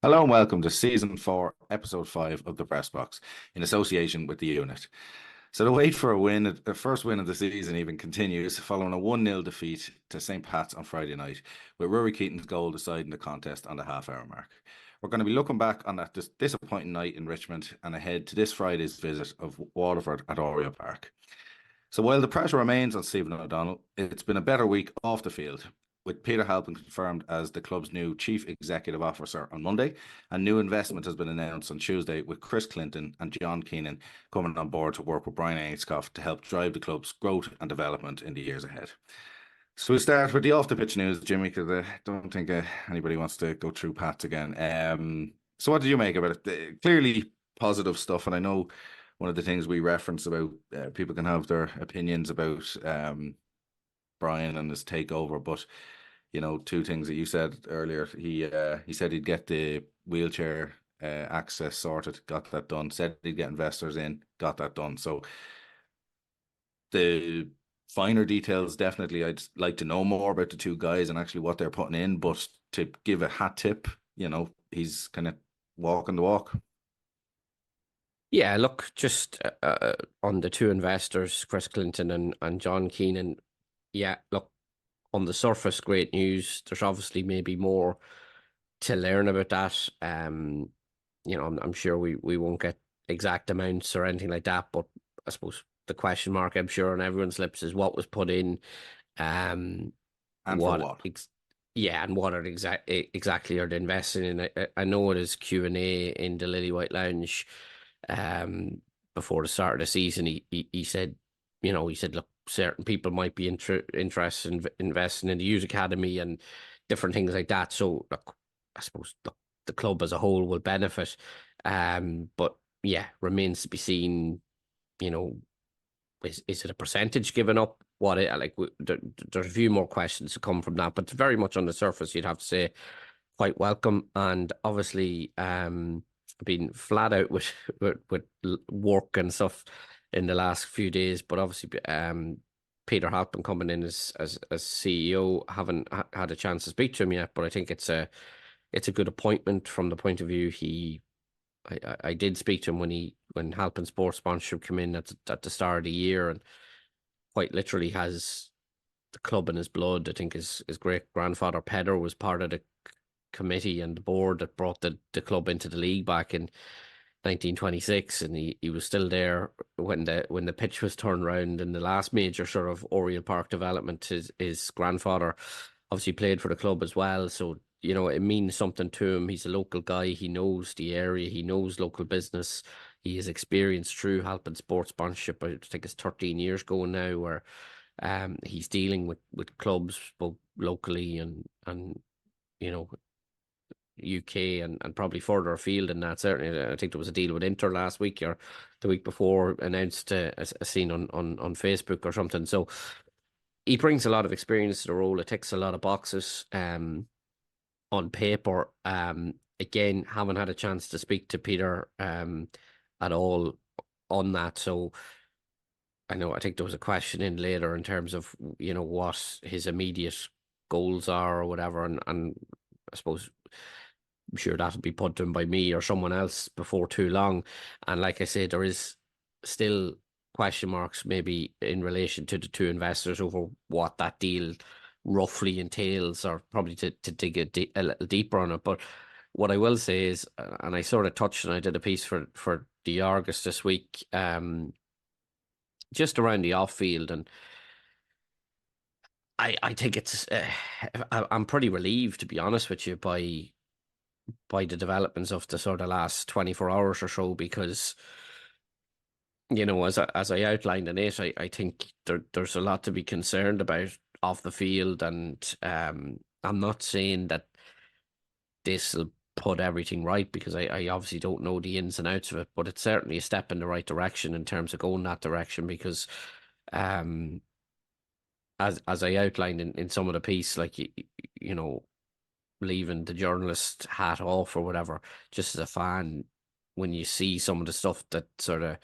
Hello and welcome to Season 4, Episode 5 of the Press Box in association with the unit. So the wait for a win, the first win of the season even continues following a 1-0 defeat to St. Pat's on Friday night, with Rory Keaton's goal deciding the contest on the half-hour mark. We're going to be looking back on that disappointing night in Richmond and ahead to this Friday's visit of Waterford at Oriel Park. So while the pressure remains on Stephen O'Donnell, it's been a better week off the field, with Peter Halpin confirmed as the club's new Chief Executive Officer on Monday, and new investment has been announced on Tuesday with Chris Clinton and John Keenan coming on board to work with Brian Ainscough to help drive the club's growth and development in the years ahead. So we'll start with the off-the-pitch news, Jimmy, because I don't think anybody wants to go through Pats again. So what did you make of it? Clearly positive stuff, and I know one of the things we reference about people can have their opinions about Brian and his takeover, but two things that you said earlier. He said he'd get the wheelchair access sorted, got that done. Said he'd get investors in, got that done. So the finer details, definitely, I'd like to know more about the two guys and actually what they're putting in. But to give a hat tip, he's kind of walking the walk. Yeah, look, just on the two investors, Chris Clinton and John Keenan. Yeah, look, on the surface, great news. There's obviously maybe more to learn about that. I'm sure we won't get exact amounts or anything like that, but I suppose the question mark, I'm sure, on everyone's lips is what was put in, And for what? Yeah, and what are exactly are they investing in? I know it is Q&A in the Lily White Lounge before the start of the season. He said, look, certain people might be interested in investing in the youth academy and different things like that. So look, I suppose the club as a whole will benefit. But yeah, remains to be seen. Is it a percentage given up? There's a few more questions to come from that, but very much on the surface, you'd have to say quite welcome. And obviously, been flat out with work and stuff in the last few days. But obviously, Peter Halpin coming in as CEO, haven't had a chance to speak to him yet. But I think it's a good appointment from the point of view I did speak to him when Halpin Sports sponsorship came in at the start of the year, and quite literally has the club in his blood. I think his great grandfather Peter was part of the committee and the board that brought the club into the league back in 1926, and he was still there when the pitch was turned round in the last major sort of Oriel Park development. His grandfather obviously played for the club as well, so it means something to him. He's a local guy. He knows the area. He knows local business. He has experience through Halpin Sports sponsorship. I think it's 13 years going now, where he's dealing with clubs both locally and UK and probably further afield than that. Certainly, I think there was a deal with Inter last week or the week before, announced a scene on Facebook or something. So he brings a lot of experience to the role. It ticks a lot of boxes. On paper, again, haven't had a chance to speak to Peter at all on that. So I think there was a question in later in terms of what his immediate goals are or whatever, and I suppose I'm sure that'll be put to him by me or someone else before too long. And like I said, there is still question marks maybe in relation to the two investors over what that deal roughly entails, or probably to dig a little deeper on it. But what I will say is, and I sort of touched and I did a piece for the Argus this week, just around the off field, and I think it's I'm pretty relieved, to be honest with you, by the developments of the sort of last 24 hours or so, because as I outlined in it, I think there's a lot to be concerned about off the field, and I'm not saying that this will put everything right, because I obviously don't know the ins and outs of it, but it's certainly a step in the right direction in terms of going that direction, because um as I outlined in some of the piece, like leaving the journalist hat off or whatever, just as a fan, when you see some of the stuff that sort of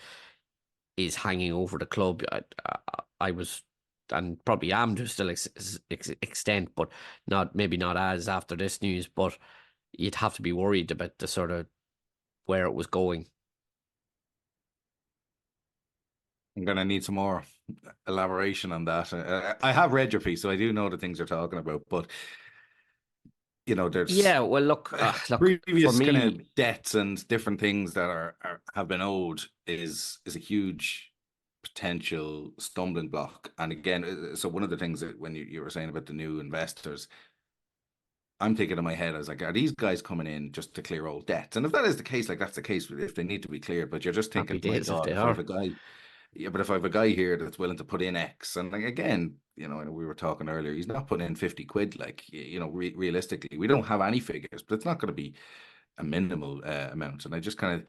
is hanging over the club, I was, and probably am to still extent, but maybe not as after this news. But you'd have to be worried about the sort of where it was going. I'm going to need some more elaboration on that. I have read your piece, so I do know the things you're talking about, but there's Yeah, well, look, for previous kind me, of debts and different things that have been owed is a huge potential stumbling block. And again, so one of the things that when you were saying about the new investors, I'm thinking in my head, I was like, are these guys coming in just to clear old debts? And if that is the case, like that's the case if they need to be cleared, but you're just happy thinking, my days if God, they if I have are. a guy, yeah, but if I have a guy here that's willing to put in X, and like again, and we were talking earlier, he's not putting in 50 quid, like, realistically, we don't have any figures, but it's not going to be a minimal amount. And I just kind of,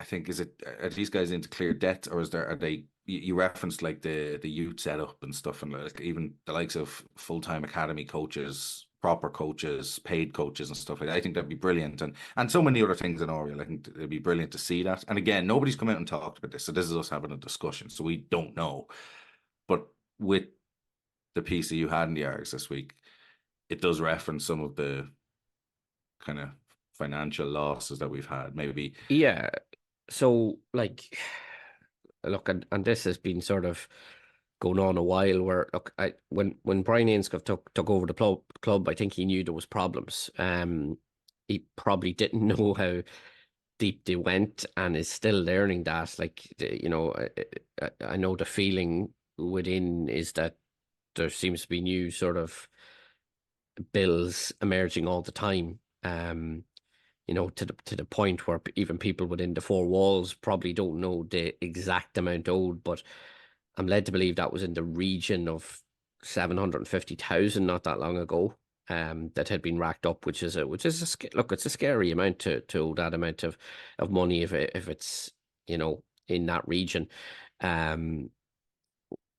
I think, are these guys into clear debt, or are they? You referenced like the youth setup and stuff, and like even the likes of full-time academy coaches, proper coaches, paid coaches, and stuff like that. I think that'd be brilliant, and so many other things in Oriel. I think it'd be brilliant to see that. And again, nobody's come out and talked about this, so this is us having a discussion. So we don't know, but with the piece that you had in the Args this week, it does reference some of the kind of financial losses that we've had. Maybe. Yeah. So, like, look, and this has been sort of going on a while. Where look, when Brian Ainscough took over the club, I think he knew there was problems. He probably didn't know how deep they went, and is still learning that. Like, I know the feeling within is that there seems to be new sort of bills emerging all the time. To the point where even people within the four walls probably don't know the exact amount owed, but I'm led to believe that was in the region of 750,000 not that long ago. That had been racked up, which is look, it's a scary amount to owe that amount of money if it's in that region. Um,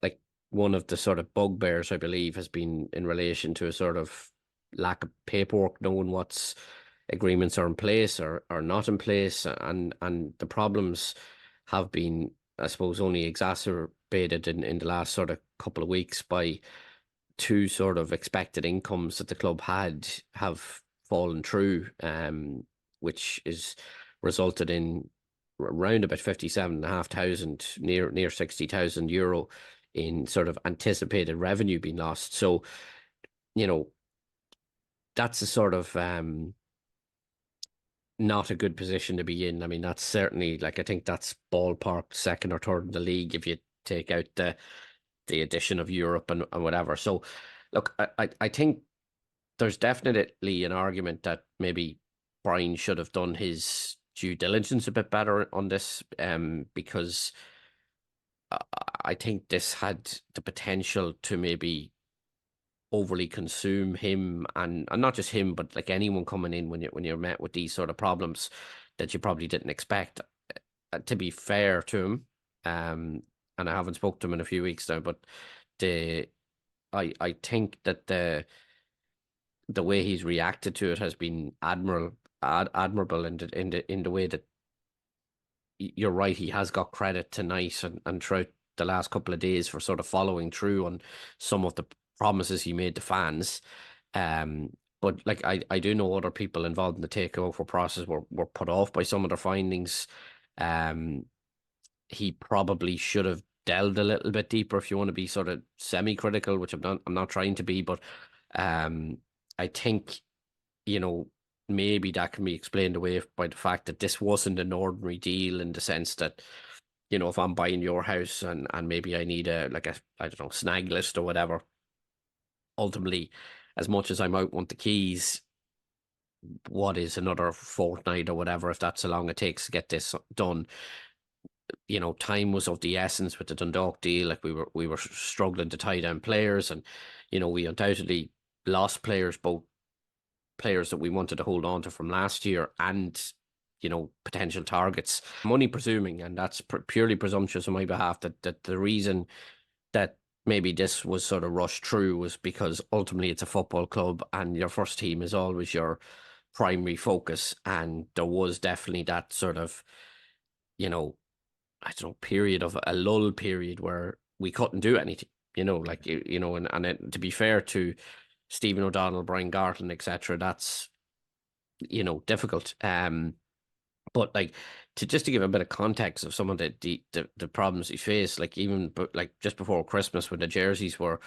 like one of the sort of bugbears, I believe, has been in relation to a sort of lack of paperwork, knowing what's agreements are in place or not in place, and the problems have been, I suppose, only exacerbated in the last sort of couple of weeks by two sort of expected incomes that the club have fallen through, which is resulted in around about 57,500, near 60,000 euro in sort of anticipated revenue being lost. So, that's a sort of not a good position to be in. I mean, that's certainly, like, I think that's ballpark second or third in the league if you take out the addition of Europe and whatever. So, look, I think there's definitely an argument that maybe Brian should have done his due diligence a bit better on this, because I I think this had the potential to maybe overly consume him, and not just him, but like anyone coming in when you're met with these sort of problems that you probably didn't expect. To be fair to him, and I haven't spoke to him in a few weeks now, but the I think that the way he's reacted to it has been admirable in the way that you're right, he has got credit tonight and throughout the last couple of days for sort of following through on some of the promises he made to fans. But like I do know other people involved in the takeover process were put off by some of their findings. Um, he probably should have delved a little bit deeper if you want to be sort of semi-critical, which I'm not trying to be, but um, I think you know, maybe that can be explained away by the fact that this wasn't an ordinary deal in the sense that, if I'm buying your house and maybe I need I don't know, snag list or whatever, ultimately, as much as I might want the keys, what is another fortnight or whatever, if that's how long it takes to get this done? Time was of the essence with the Dundalk deal. Like we were struggling to tie down players, and we undoubtedly lost players, both players that we wanted to hold on to from last year and potential targets. I'm only presuming, and that's purely presumptuous on my behalf, that the reason that maybe this was sort of rushed through was because ultimately it's a football club and your first team is always your primary focus, and there was definitely that sort of I don't know, period of a lull period where we couldn't do anything, and to be fair to Stephen O'Donnell, Brian Gartland, etc., that's difficult. But like to give a bit of context of some of the problems he faced, like even like just before Christmas when the jerseys were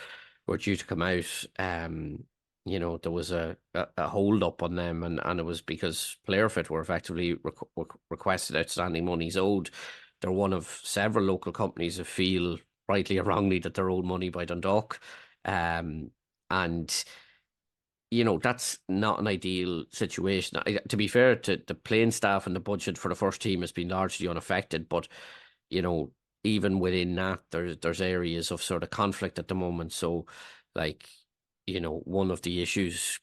due to come out, there was a hold up on them, and it was because Player Fit were effectively requested outstanding monies owed. They're one of several local companies that feel rightly or wrongly that they're owed money by Dundalk, and that's not an ideal situation. To be fair, to the playing staff and the budget for the first team has been largely unaffected, but you know, even within that, there's areas of sort of conflict at the moment. So, like, one of the issues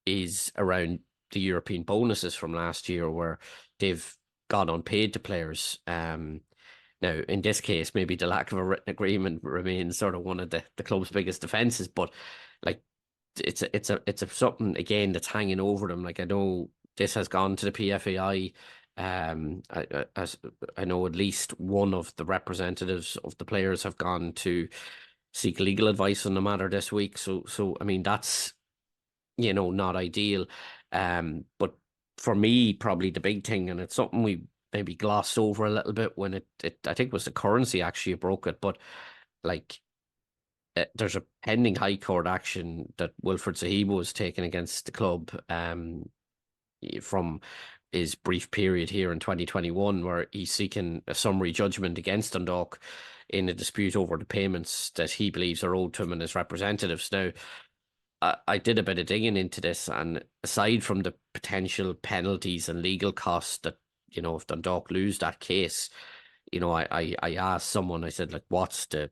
is around the European bonuses from last year, where they've gone unpaid to players. Now, in this case, maybe the lack of a written agreement remains sort of one of the club's biggest defences, but like it's a something again that's hanging over them. Like I know this has gone to the PFAI. I know at least one of the representatives of the players have gone to seek legal advice on the matter this week. So I mean that's not ideal. But for me, probably the big thing, and it's something we maybe glossed over a little bit when it I think it was the currency actually broke it, but like there's a pending High Court action that Wilfred Zahibo has taken against the club from his brief period here in 2021, where he's seeking a summary judgment against Dundalk in a dispute over the payments that he believes are owed to him and his representatives. Now, I did a bit of digging into this, and aside from the potential penalties and legal costs that, if Dundalk lose that case, I asked someone, I said, like, what's the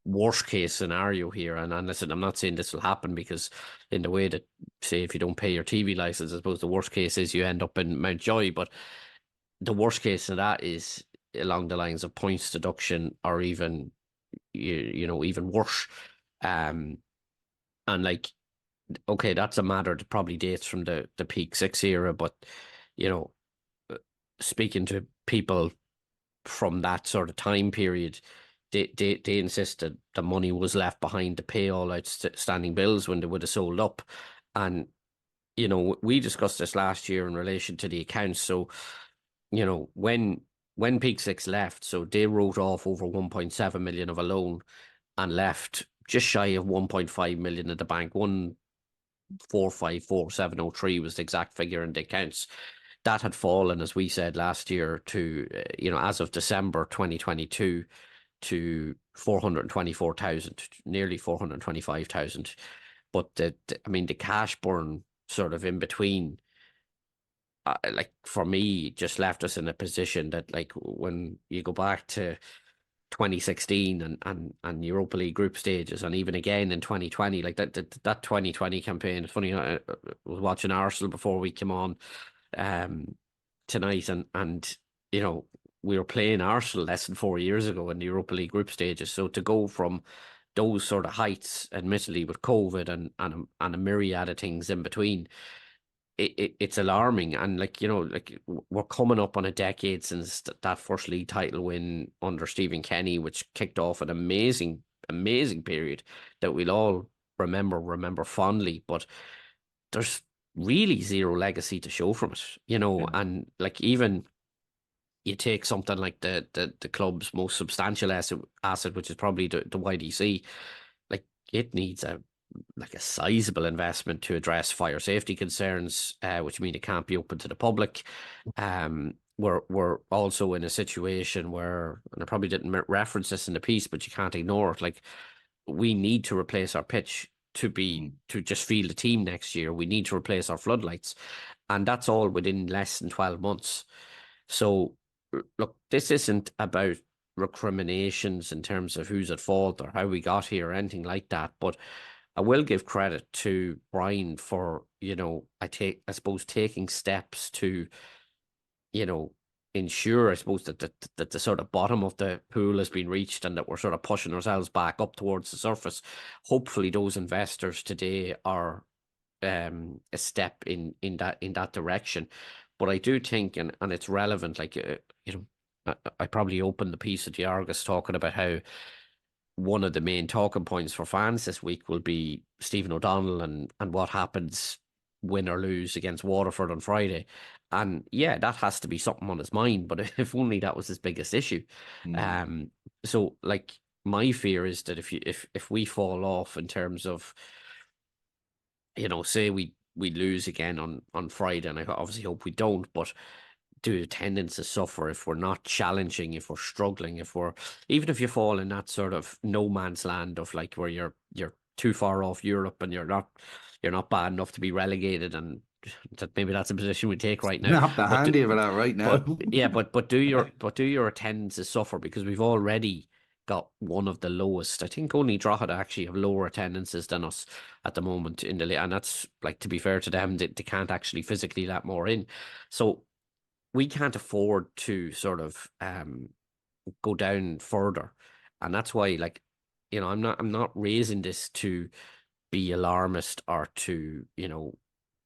worst case scenario here? And listen, I'm not saying this will happen, because in the way that, say, if you don't pay your TV license, I suppose the worst case is you end up in Mountjoy, but the worst case of that is along the lines of points deduction, or even even worse. And like, okay, that's a matter that probably dates from the Peak Six era, but you know, speaking to people from that sort of time period, they insisted the money was left behind to pay all outstanding bills when they would have sold up. And we discussed this last year in relation to the accounts. So when Peak Six left, so they wrote off over 1.7 million of a loan and left just shy of 1.5 million at the bank. 1,454,703 was the exact figure in the accounts. That had fallen, as we said last year, to as of December 2022, to 424,000, nearly 425,000. But I mean, the cash burn sort of in between, like for me, just left us in a position that, like, when you go back to 2016 and Europa League group stages, and even again in 2020, like that 2020 campaign. It's funny, I was watching Arsenal before we came on tonight, and we were playing Arsenal less than 4 years ago in the Europa League group stages. So to go from those sort of heights, admittedly with COVID and a myriad of things in between, it's alarming. And like we're coming up on a decade since that first league title win under Stephen Kenny, which kicked off an amazing period that we'll all remember fondly. But there's really zero legacy to show from it, Yeah. and like, even you take something like the club's most substantial asset, which is probably the YDC. Like, it needs a sizable investment to address fire safety concerns, which mean it can't be open to the public. We're also in a situation where, and I probably didn't reference this in the piece, but you can't ignore it. Like, we need to replace our pitch to just field a team next year. We need to replace our floodlights, and that's all within less than 12 months. So, look, this isn't about recriminations in terms of who's at fault or how we got here or anything like that, but I will give credit to Brian for, I suppose, taking steps to, ensure, I suppose, that the sort of bottom of the pool has been reached, and that we're sort of pushing ourselves back up towards the surface. Hopefully those investors today are a step in that direction. But I do think, and it's relevant, like, I probably opened the piece at the Argus talking about how one of the main talking points for fans this week will be Stephen O'Donnell and what happens win or lose against Waterford on Friday. And yeah, that has to be something on his mind, but if only that was his biggest issue. Um, so like my fear is that if we fall off in terms of, say we lose again on Friday, and I obviously hope we don't, but do attendances suffer if we're not challenging, if we're struggling, even if you fall in that sort of no man's land of like where you're too far off Europe and you're not bad enough to be relegated, and that maybe that's a position we take right now. Snap the But handy of that right now. yeah, but do your attendances suffer, because we've already got one of the lowest. I think only Drogheda actually have lower attendances than us at the moment in the league, and that's like, to be fair to them, they can't actually physically let more in. So we can't afford to sort of go down further, and that's why, like, I'm not raising this to be alarmist or to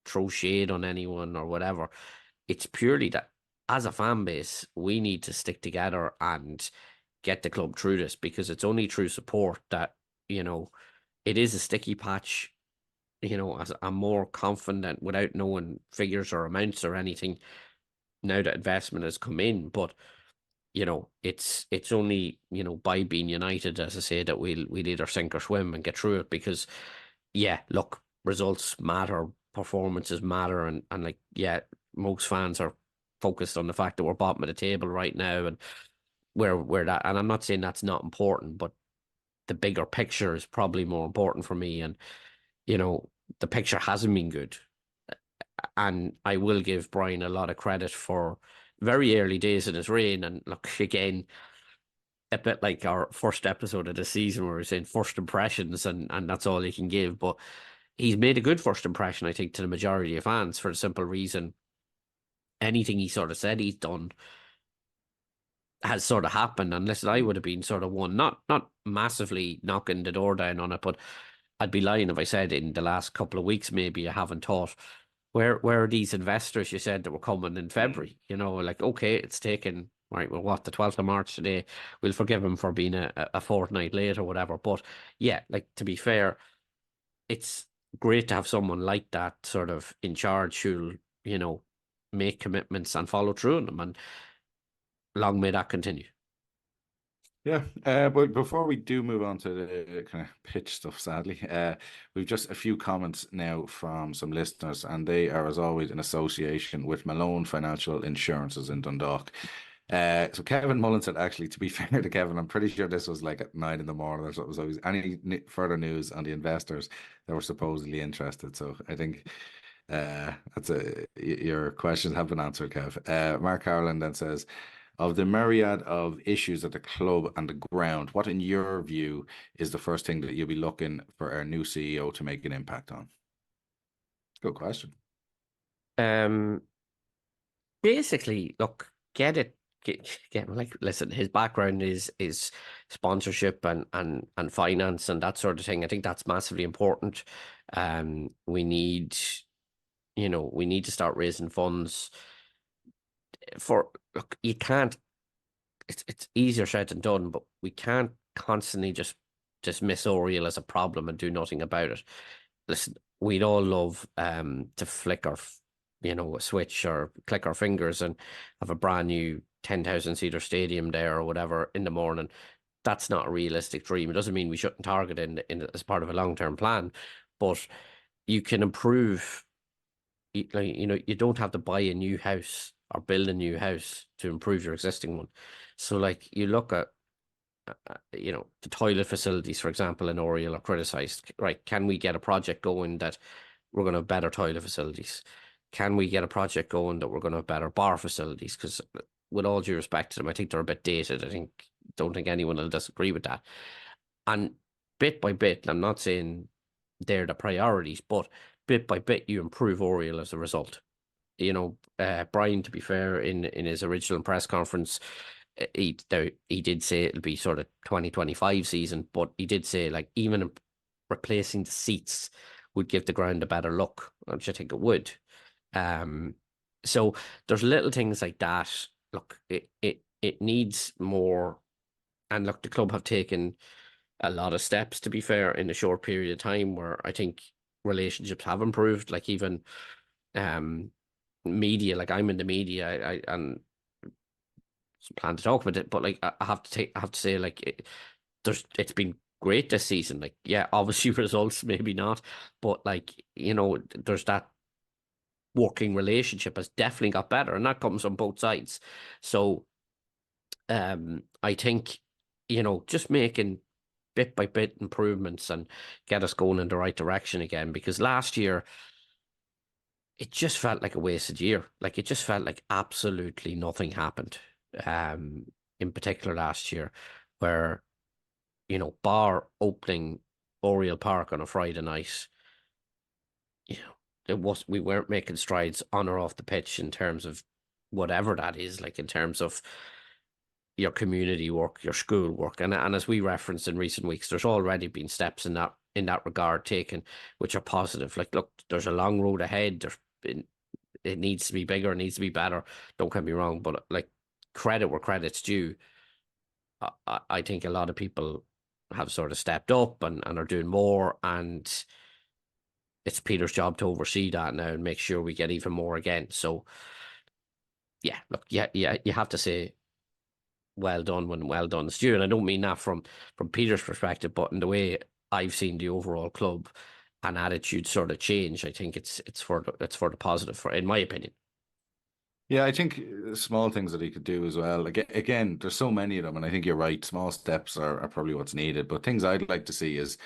throw shade on anyone or whatever. It's purely that as a fan base, we need to stick together and get the club through this, because it's only through support that it is a sticky patch. As I'm more confident, without knowing figures or amounts or anything, now that investment has come in. But it's only by being united, as I say, that we'll either sink or swim and get through it. Because yeah, look, results matter, performances matter, and like, yeah, most fans are focused on the fact that we're bottom of the table right now, and where that, and I'm not saying that's not important, but the bigger picture is probably more important for me. And the picture hasn't been good. And I will give Brian a lot of credit for very early days in his reign. And look, again, a bit like our first episode of the season where we're saying first impressions, and that's all you can give. But he's made a good first impression, I think, to the majority of fans, for the simple reason anything he sort of said he's done has sort of happened. And listen, I would have been sort of one, not massively knocking the door down on it, but I'd be lying if I said in the last couple of weeks maybe I haven't thought, where are these investors you said that were coming in February? Like, okay, it's taken, right, well, what, the 12th of March today, we'll forgive him for being a fortnight late or whatever. But yeah, like, to be fair, it's great to have someone like that sort of in charge who'll, make commitments and follow through on them, and long may that continue. Yeah, but before we do move on to the kind of pitch stuff, sadly, we've just a few comments now from some listeners, and they are, as always, in association with Malone Financial Insurances in Dundalk. So Kevin Mullen said, actually, to be fair to Kevin, I'm pretty sure this was like at 9 in the morning, or so it was always any further news on the investors that were supposedly interested. So I think your questions have been answered, Kev. Mark Carolan then says, of the myriad of issues at the club and the ground, what, in your view, is the first thing that you'll be looking for our new CEO to make an impact on? Good question. Basically, look, like, listen, his background is sponsorship and finance and that sort of thing. I think that's massively important. We need, we need to start raising funds look, you can't, it's easier said than done, but we can't constantly just dismiss Oriel as a problem and do nothing about it. Listen, we'd all love to flick a switch or click our fingers and have a brand new 10,000 seater stadium there or whatever in the morning. That's not a realistic dream. It doesn't mean we shouldn't target it as part of a long-term plan, but you can improve. You don't have to buy a new house or build a new house to improve your existing one. So, like, you look at the toilet facilities, for example, in Oriel are criticised. Right? Can we get a project going that we're going to have better toilet facilities? Can we get a project going that we're going to have better bar facilities? Because, with all due respect to them, I think they're a bit dated. Don't think anyone will disagree with that. And bit by bit, I'm not saying they're the priorities, but bit by bit, you improve Oriel as a result. Brian, to be fair, in his original press conference, he did say it'll be sort of 2025 season, but he did say, like, even replacing the seats would give the ground a better look, which I think it would. So there's little things like that. Look, it needs more, and look, the club have taken a lot of steps, to be fair, in a short period of time, where I think relationships have improved. Like even um media, like I'm in the media, I and plan to talk about it, but like I have to say like it's been great this season. Like yeah, obviously results maybe not, but like there's that working relationship has definitely got better, and that comes on both sides. So I think just making bit by bit improvements and get us going in the right direction again, because last year it just felt like a wasted year. Like it just felt like absolutely nothing happened. Um, in particular last year, where bar opening Oriel Park on a Friday night, we weren't making strides on or off the pitch in terms of whatever that is, like in terms of your community work, your school work, and as we referenced in recent weeks, there's already been steps in that regard taken, which are positive. Like, look, there's a long road ahead. It needs to be bigger, it needs to be better. Don't get me wrong, but like credit where credit's due. I think a lot of people have sort of stepped up and are doing more, and it's Peter's job to oversee that now and make sure we get even more again. So yeah, look, yeah, you have to say well done when well done is due, and I don't mean that from Peter's perspective, but in the way I've seen the overall club and attitude sort of change. I think it's for the positive, in my opinion. Yeah, I think small things that he could do as well. Again, there's so many of them, and I think you're right. Small steps are probably what's needed. But things I'd like to see is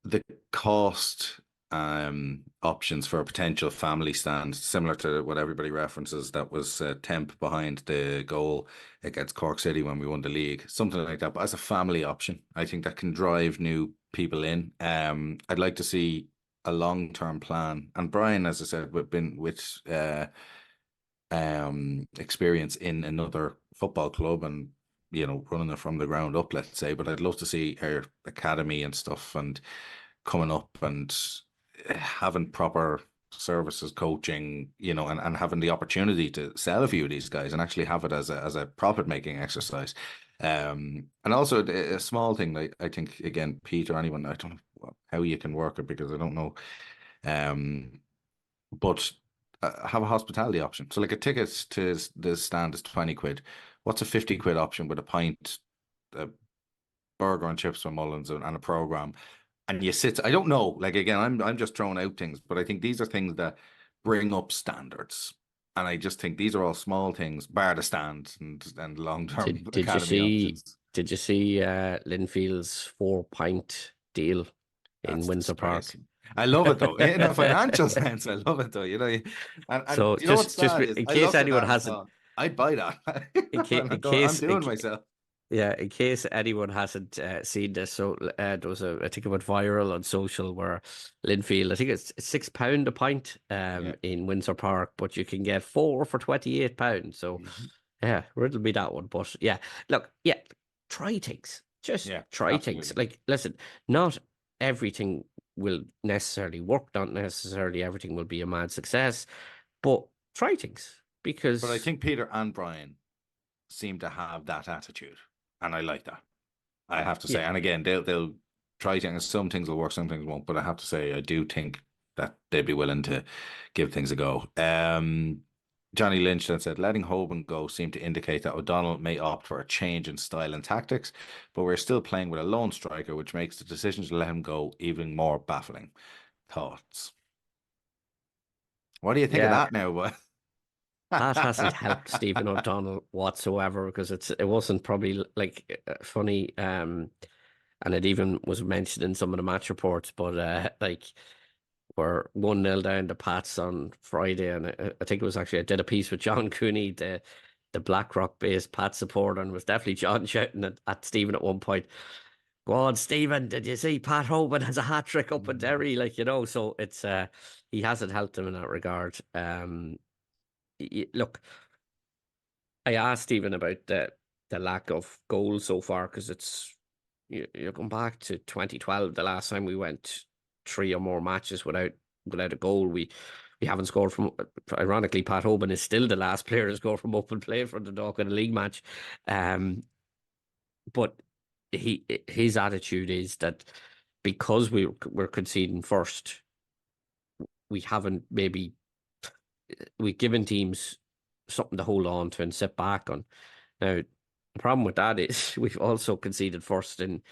the cost options for a potential family stand, similar to what everybody references. That was temp behind the goal against Cork City when we won the league, something like that. But as a family option, I think that can drive new people in. I'd like to see a long-term plan. And Brian, as I said, we've been with experience in another football club and running it from the ground up, let's say. But I'd love to see our academy and stuff and coming up and having proper services, coaching, and having the opportunity to sell a few of these guys and actually have it as a profit making exercise. And also a small thing, like I think again, Peter, anyone, I don't know how you can work it because I don't know. But have a hospitality option. So like a ticket to the stand is 20 quid. What's a 50 quid option with a pint, a burger and chips from Mullins and a program? And you sit, I don't know, like again, I'm just throwing out things, but I think these are things that bring up standards. And I just think these are all small things, bar the stand and long-term Did you academy see options. Linfield's 4 pint deal in That's Windsor Park? disgracing. I love it though. In a financial sense, I love it though. And So you know what's just sad is in I case looked at anyone that and hasn't, thought, I'd buy that. in I'm going, I'm case doing myself. yeah, in case anyone hasn't seen this, so there was I think it went viral on social where Linfield, I think it's £6 a pint Yeah. in Windsor Park, but you can get four for £28. So Mhm. yeah, it'll be that one. But yeah, look, yeah, try things. Just Yeah, try things. absolutely. Like, listen, not everything will necessarily work. Not necessarily everything will be a mad success, but try things But I because think Peter and Brian seem to have that attitude, and I like that. I have to say, yeah, and again, they'll try things. Some things will work, some things won't. But I have to say, I do think that they'd be willing to give things a go. Johnny Lynch then said, letting Hoban go seemed to indicate that O'Donnell may opt for a change in style and tactics, but we're still playing with a lone striker, which makes the decision to let him go even more baffling. Thoughts? What do you think of yeah. that now, boy? That hasn't helped Stephen O'Donnell whatsoever because it wasn't probably like funny. And it even was mentioned in some of the match reports, but like we're 1-0 down to Pats on Friday, and I think it was actually I did a piece with John Cooney, the Blackrock-based Pats supporter, and it was definitely John shouting at Stephen at one point. Go on, Stephen, did you see Pat Hoban has a hat trick up in Derry? Like, so it's he hasn't helped him in that regard. Look, I asked Stephen about the lack of goals so far because you're going back to 2012, the last time we went three or more matches without a goal. We haven't scored from. Ironically, Pat Hoban is still the last player to score from open play for the Dundalk in a league match. But his attitude is that because we're conceding first, we haven't maybe we've given teams something to hold on to and sit back on. Now, the problem with that is we've also conceded first in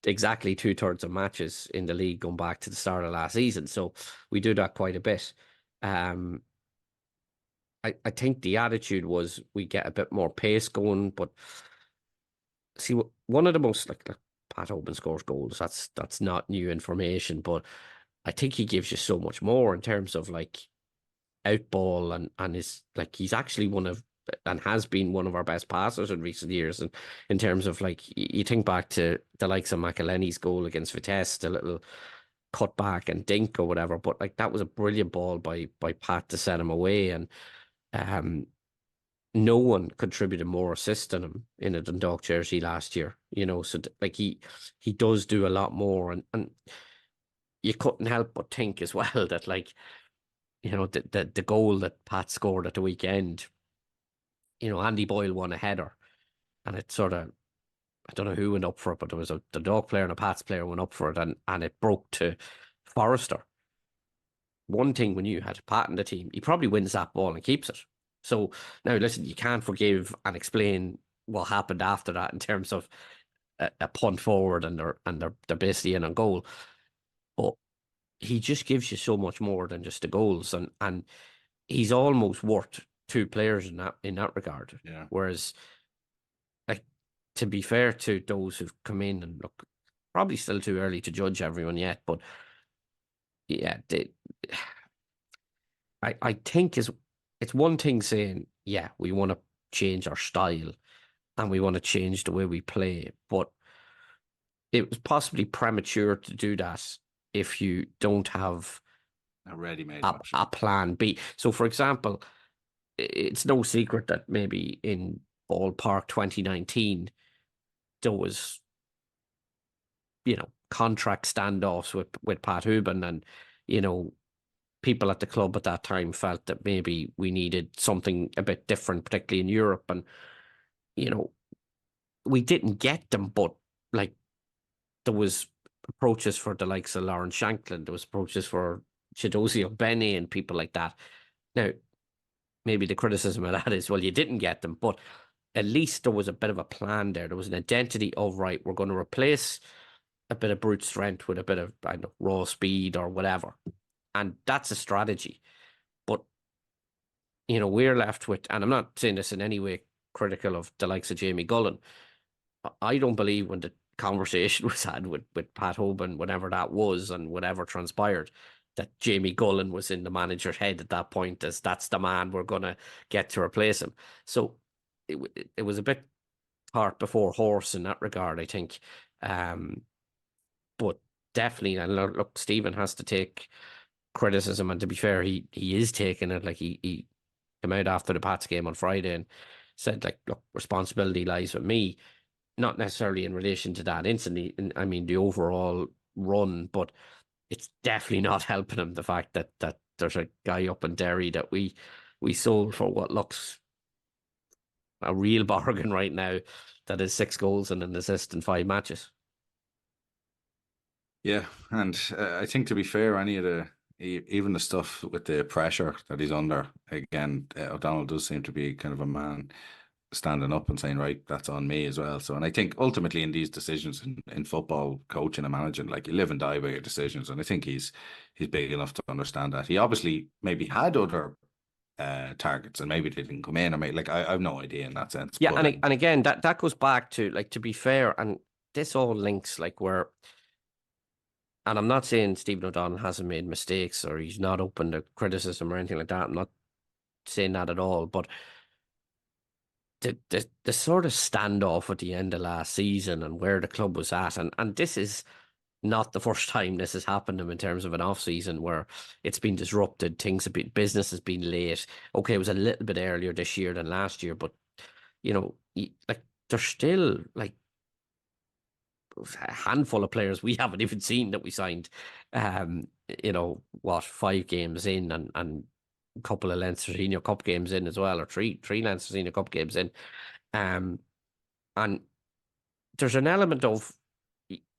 exactly 2/3 of matches in the league going back to the start of last season. So we do that quite a bit. I think the attitude was we get a bit more pace going, but see, one of the most like Pat Hoban scores goals. That's not new information, but I think he gives you so much more in terms of like outball and is like he's actually one of and has been one of our best passers in recent years. And in terms of like you think back to the likes of McElhenney's goal against Vitesse, the little cut back and dink or whatever, but like that was a brilliant ball by Pat to set him away. And no one contributed more assists than him in a Dundalk jersey last year, so like he does do a lot more, and you couldn't help but think as well that like the goal that Pat scored at the weekend, Andy Boyle won a header, and it sort of, I don't know who went up for it, but there was the Dundalk player and a Pats player went up for it, and it broke to Forrester. One thing, when you had Pat in the team, he probably wins that ball and keeps it. So now, listen, you can't forgive and explain what happened after that in terms of a punt forward and they're basically in on goal. But he just gives you so much more than just the goals, and he's almost worth two players in that regard. Yeah. Whereas, like, to be fair to those who've come in, and look, probably still too early to judge everyone yet, but yeah, I think it's one thing saying, yeah, we want to change our style and we want to change the way we play, but it was possibly premature to do that if you don't have a ready-made a plan B. So, for example, it's no secret that maybe in ballpark 2019 there was, contract standoffs with Pat Hoban, and people at the club at that time felt that maybe we needed something a bit different, particularly in Europe. And, we didn't get them, but like there was approaches for the likes of Lawrence Shanklin, there was approaches for Chidozie Ogbene and people like that. Now, maybe the criticism of that is, well, you didn't get them, but at least there was a bit of a plan there. There was an identity of, right, we're going to replace a bit of brute strength with a bit of, I don't know, raw speed or whatever. And that's a strategy. But, we're left with, and I'm not saying this in any way critical of the likes of Jamie Gullen. I don't believe when the conversation was had with Pat Hoban, whenever that was and whatever transpired, that Jamie Gullen was in the manager's head at that point as that's the man we're going to get to replace him. So it was a bit cart before horse in that regard, I think. But definitely, and look, Stephen has to take criticism, and to be fair, he is taking it. Like he came out after the Pats game on Friday and said, like, look, responsibility lies with me, not necessarily in relation to that incident. I mean, the overall run, but it's definitely not helping him, the fact that there's a guy up in Derry that we sold for what looks a real bargain right now, that is 6 goals and an assist in 5 matches. Yeah, and I think, to be fair, even the stuff with the pressure that he's under, again, O'Donnell does seem to be kind of a man standing up and saying, right, that's on me as well. So, and I think ultimately in these decisions in football, coaching and managing, like, you live and die by your decisions. And I think he's big enough to understand that. He obviously maybe had other targets and maybe they didn't come in, or maybe, like, I have no idea in that sense. Yeah, but, and again, that goes back to, like, to be fair, and this all links, like, where, and I'm not saying Stephen O'Donnell hasn't made mistakes or he's not open to criticism or anything like that. I'm not saying that at all, but the sort of standoff at the end of last season and where the club was at, and this is not the first time this has happened to him in terms of an off season where it's been disrupted, business has been late. Okay, it was a little bit earlier this year than last year, but like, there's still like a handful of players we haven't even seen that we signed. 5 games in and a couple of Leinster Senior Cup games in as well, or three Leinster Senior Cup games in. And there's an element of,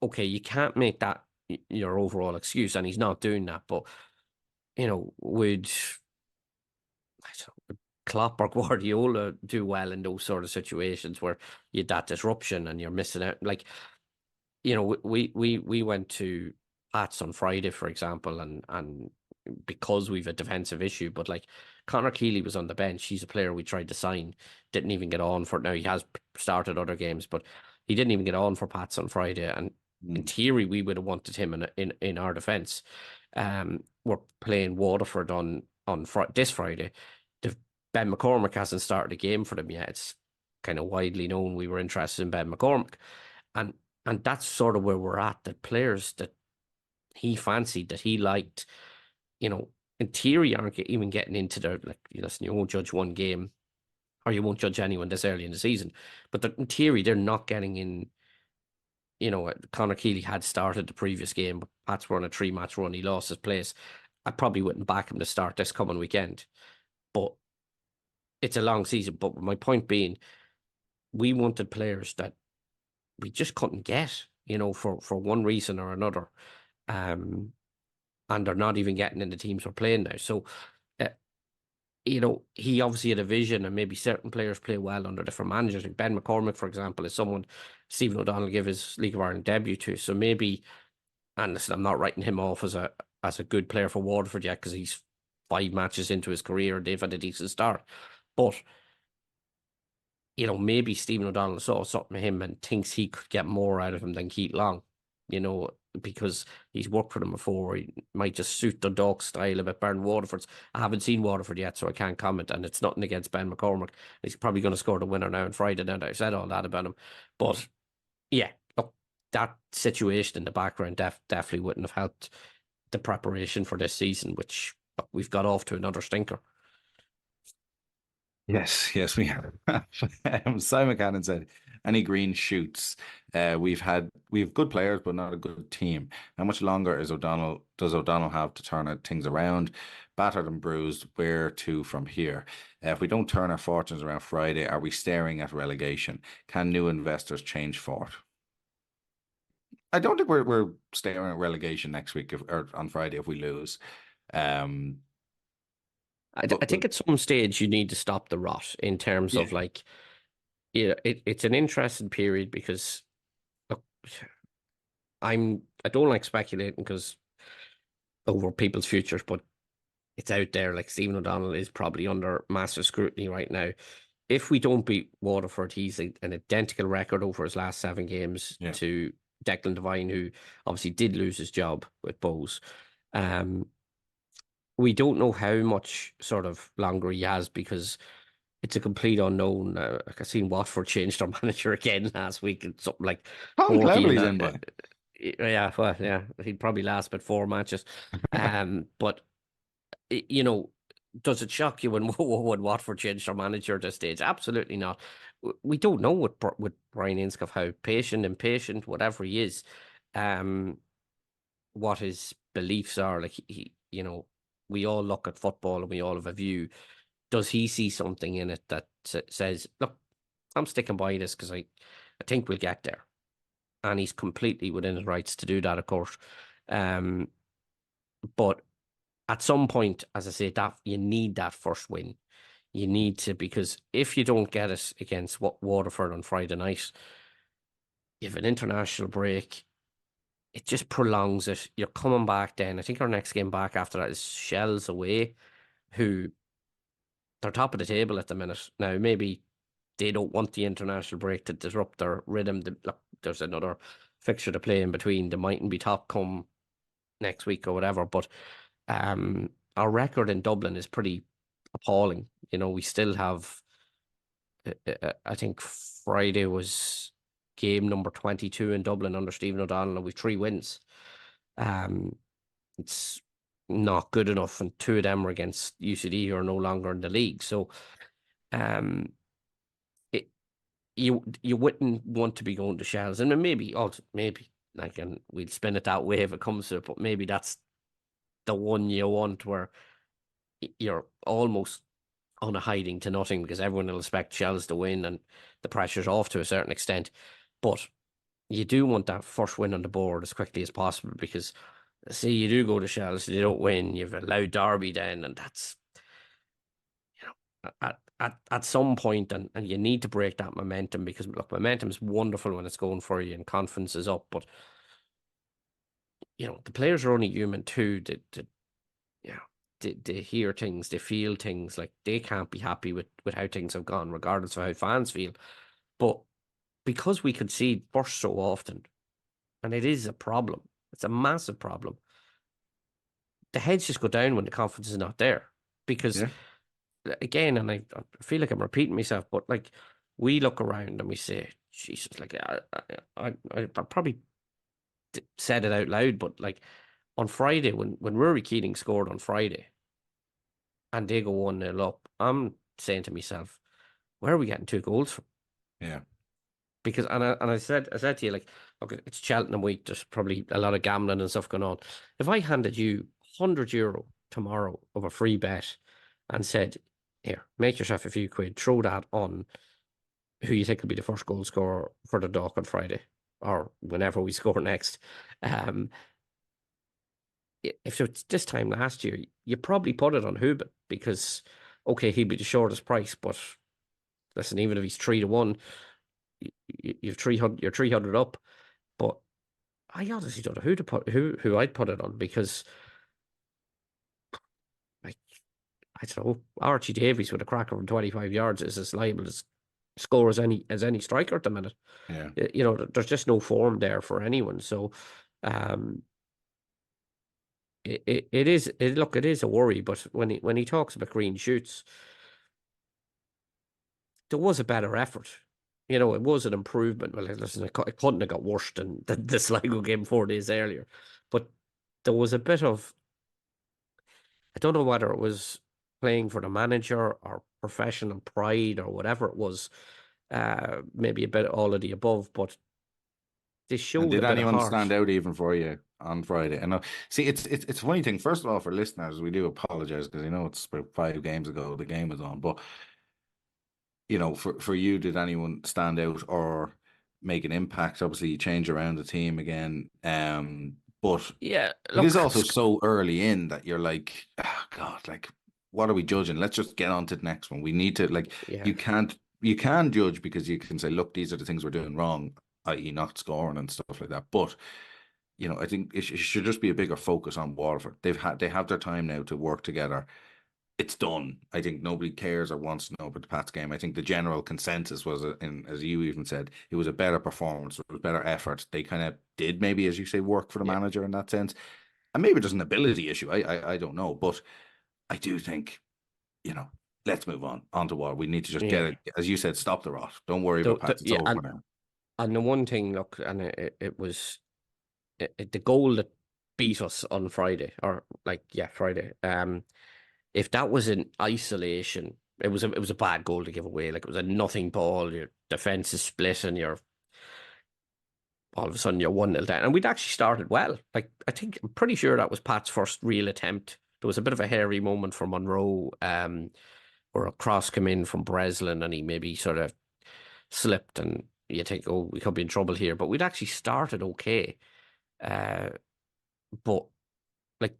okay, you can't make that, your overall excuse, and he's not doing that. But would I don't know, would Klopp or Guardiola do well in those sort of situations where you had that disruption and you're missing out? Like, we went to Pats on Friday, for example, and because we've a defensive issue, but like Connor Keeley was on the bench. He's a player we tried to sign, didn't even get on for. Now he has started other games, but he didn't even get on for Pats on Friday. And in theory, we would have wanted him in our defense. We're playing Waterford on this Friday. Ben McCormick hasn't started a game for them yet. It's kind of widely known we were interested in Ben McCormick, and that's sort of where we're at. The players that he fancied, that he liked, in theory, aren't even getting into their, like, listen, you won't judge one game, or you won't judge anyone this early in the season, but in theory, they're not getting in. Connor Keeley had started the previous game, but Pats were on a 3-match run. He lost his place. I probably wouldn't back him to start this coming weekend, but it's a long season. But my point being, we wanted players that we just couldn't get, for one reason or another. And they're not even getting in the teams we're playing now. So, he obviously had a vision, and maybe certain players play well under different managers. Like Ben McCormick, for example, is someone Stephen O'Donnell gave his League of Ireland debut to. So maybe, and listen, I'm not writing him off as a good player for Waterford yet, because he's 5 matches into his career and they've had a decent start. But maybe Stephen O'Donnell saw something in him and thinks he could get more out of him than Keith Long, because he's worked for them before. He might just suit the Dundalk style a bit better than Waterford's. I haven't seen Waterford yet, so I can't comment, and it's nothing against Ben McCormick. He's probably going to score the winner now on Friday, now that I've said all that about him. But yeah, look, that situation in the background definitely wouldn't have helped the preparation for this season, which we've got off to another stinker. Yes, we have. Simon Cannon said, "Any green shoots? We have good players, but not a good team. How much longer does O'Donnell have to turn things around? Battered and bruised. Where to from here? If we don't turn our fortunes around Friday, are we staring at relegation? Can new investors change for it?" I don't think we're staring at relegation next week, or on Friday, if we lose. Um, I think at some stage you need to stop the rot in terms of, like, it's an interesting period because, look, I don't like speculating because over people's futures, but it's out there. Like, Stephen O'Donnell is probably under massive scrutiny right now. If we don't beat Waterford, he's an identical record over his last 7 games to Declan Devine, who obviously did lose his job with Bowes. We don't know how much sort of longer he has, because it's a complete unknown. I've seen Watford changed their manager again last week, and something like Tom 40. Cleverley's in by. Yeah, well, yeah, he'd probably last but 4 matches. But does it shock you when Watford changed their manager at this stage? Absolutely not. We don't know with Brian Innscott how patient, impatient, whatever he is, what his beliefs are. Like, we all look at football and we all have a view. Does he see something in it that says, look, I'm sticking by this because I think we'll get there? And he's completely within his rights to do that, of course. But at some point, as I say, that you need that first win. You need to, because if you don't get it against Waterford on Friday night, you have an international break. It just prolongs it. You're coming back then. I think our next game back after that is Shells away, who they're top of the table at the minute. Now, maybe they don't want the international break to disrupt their rhythm. Look, there's another fixture to play in between. They mightn't be top come next week or whatever, but our record in Dublin is pretty appalling. We still have, I think Friday was game number 22 in Dublin under Stephen O'Donnell, and we've 3 wins. It's not good enough, and 2 of them are against UCD, who are no longer in the league. So you wouldn't want to be going to Shells, and maybe like, and we'll spin it that way if it comes to it, but maybe that's the one you want where you're almost on a hiding to nothing, because everyone will expect Shells to win and the pressure's off to a certain extent. But you do want that first win on the board as quickly as possible, because say you do go to Shells, you don't win, you've allowed Derby then, and that's, you know, at some point, and you need to break that momentum, because look, momentum is wonderful when it's going for you and confidence is up, but you know, the players are only human too. You know, they hear things, they feel things, like they can't be happy with how things have gone, regardless of how fans feel. But because we concede first so often, and it is a problem, it's a massive problem, the heads just go down when the confidence is not there. Because Yeah. again, and I feel like I'm repeating myself, but like, we look around and we say, Jesus, like I probably said it out loud, but like on Friday, when Rory Keating scored on Friday and they go 1-0 up, I'm saying to myself, where are we getting 2 goals from? Yeah. Because I said to you, like, okay, it's Cheltenham week, there's probably a lot of gambling and stuff going on. If I handed you €100 tomorrow of a free bet and said, here, make yourself a few quid, throw that on who you think will be the first goal scorer for the Dock on Friday, or whenever we score next. If it's this time last year, you probably put it on Hubin, because, okay, he'd be the shortest price, but listen, even if he's 3-1, you're 300 up. But I honestly don't know who I'd put it on, because, like, I don't know, Archie Davies with a cracker from 25 yards is as liable to score as any striker at the minute. Yeah. You know, there's just no form there for anyone. So, um, it is a worry. But when he talks about green shoots, there was a better effort. You know, it was an improvement. Well, listen, it couldn't have got worse than the Sligo game 4 days earlier. But there was a bit of, I don't know whether it was playing for the manager or professional pride or whatever it was, maybe a bit of all of the above, but they And showed a did bit of anyone stand heart. out even for you on Friday? And see, it's a funny thing. First of all, for listeners, we do apologize because I know it's about 5 games ago the game was on. But you know, for you, did anyone stand out or make an impact? Obviously, you change around the team again. But Yeah, it is look, also so early in that you're like, oh God, like, what are we judging? Let's just get on to the next one. We need to, like, yeah, you can judge because you can say, look, these are the things we're doing wrong, i.e., not scoring and stuff like that. But you know, I think it should just be a bigger focus on Waterford. They have their time now to work together. It's done. I think nobody cares or wants to know about the Pats game. I think the general consensus was, as you even said, it was a better performance. It was better effort. They kind of did maybe, as you say, work for the yeah, manager in that sense. And maybe there's an ability issue. I don't know, but I do think, you know, let's move on to what we need to just get yeah. it. As you said, stop the rot. Don't worry about Pats. It's Yeah, over now. and the one thing, look, and it was the goal that beat us on Friday, or like, yeah, Friday. If that was in isolation, it was a bad goal to give away. Like, it was a nothing ball. Your defense is split, and you're all of a sudden you're 1-0 down. And we'd actually started well. Like, I'm pretty sure that was Pat's first real attempt. There was a bit of a hairy moment for Monroe, where a cross came in from Breslin, and he maybe sort of slipped, and you think, oh, we could be in trouble here. But we'd actually started okay. Uh, but like,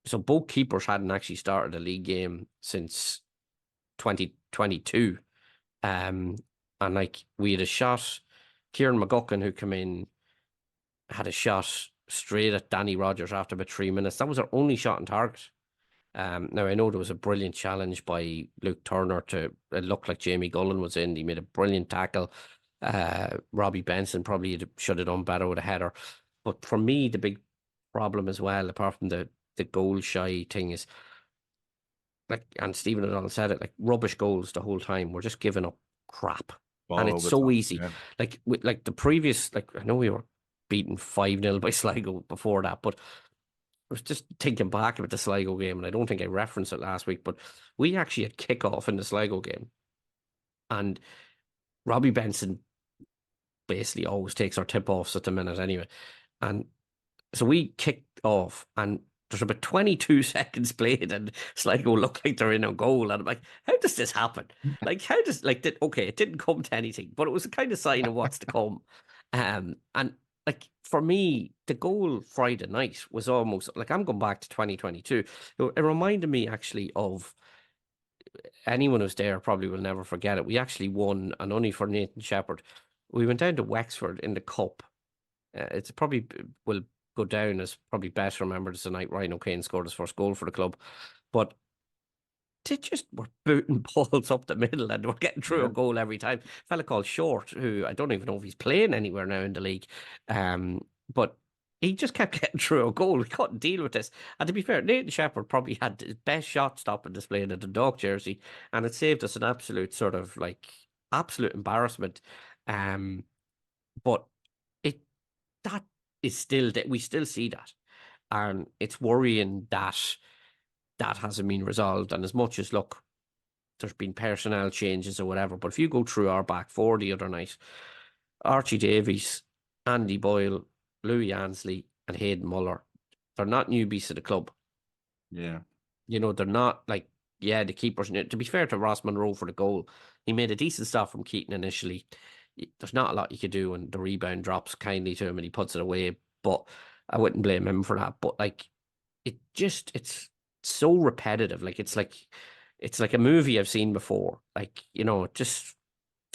so both keepers hadn't actually started a league game since 2022. And like, we had a shot, Kieran McGuckin, who came in, had a shot straight at Danny Rogers after about 3 minutes. That was our only shot on target. Now, I know there was a brilliant challenge by Luke Turner it looked like Jamie Gullen was in. He made a brilliant tackle. Robbie Benson probably should have done better with a header. But for me, the big problem as well, apart from the goal shy thing, is, like, and Stephen O'Donnell said it, like, rubbish goals the whole time. We're just giving up crap. And Ball it's over so top. easy. Yeah. Like the previous, like, I know we were beaten 5-0 by Sligo before that, but I was just thinking back about the Sligo game, and I don't think I referenced it last week, but we actually had kickoff in the Sligo game, and Robbie Benson basically always takes our tip offs at the minute anyway. And so we kicked off, and there's about 22 seconds played, and Sligo look like they're in a goal. And I'm like, how does this happen? Like, how does, like, okay, it didn't come to anything, but it was a kind of sign of what's to come. And like for me, the goal Friday night was almost like I'm going back to 2022. It reminded me actually of anyone who's there probably will never forget it. We actually won, and only for Nathan Shepherd. We went down to Wexford in the cup. It's probably will go down as probably best remembered as the night Ryan O'Kane scored his first goal for the club. But they just were booting balls up the middle and were getting through a Yeah. goal every time. A fella called Short, who I don't even know if he's playing anywhere now in the league, but he just kept getting through a goal. We couldn't deal with this. And to be fair, Nathan Shepherd probably had his best shot stopping display in the Dundalk jersey, and it saved us an absolute sort of like absolute embarrassment. But it that is still that we still see that, and it's worrying that that hasn't been resolved. And as much as look, there's been personnel changes or whatever, but if you go through our back four the other night, Archie Davies, Andy Boyle, Louis Ansley, and Hayden Muller, they're not newbies to the club. Yeah. You know, they're not like, yeah, the keepers. To be fair to Ross Monroe for the goal, he made a decent stop from Keaton initially. There's not a lot you could do, and the rebound drops kindly to him and he puts it away. But I wouldn't blame him for that. But like, it's so repetitive. Like it's like a movie I've seen before. Like, you know, just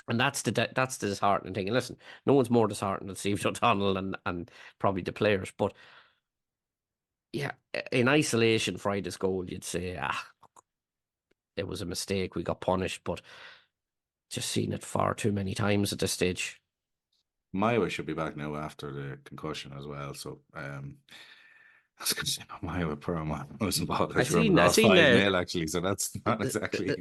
and that's the disheartening thing. And listen, no one's more disheartened than Steve O'Donnell and probably the players. But yeah, in isolation, Friday's goal, you'd say, it was a mistake. We got punished, but just seen it far too many times at this stage. Mayo should be back now after the concussion as well. So I was going to say Mayo Parma was involved. I remember I lost seen 5-0 actually, so that's not exactly.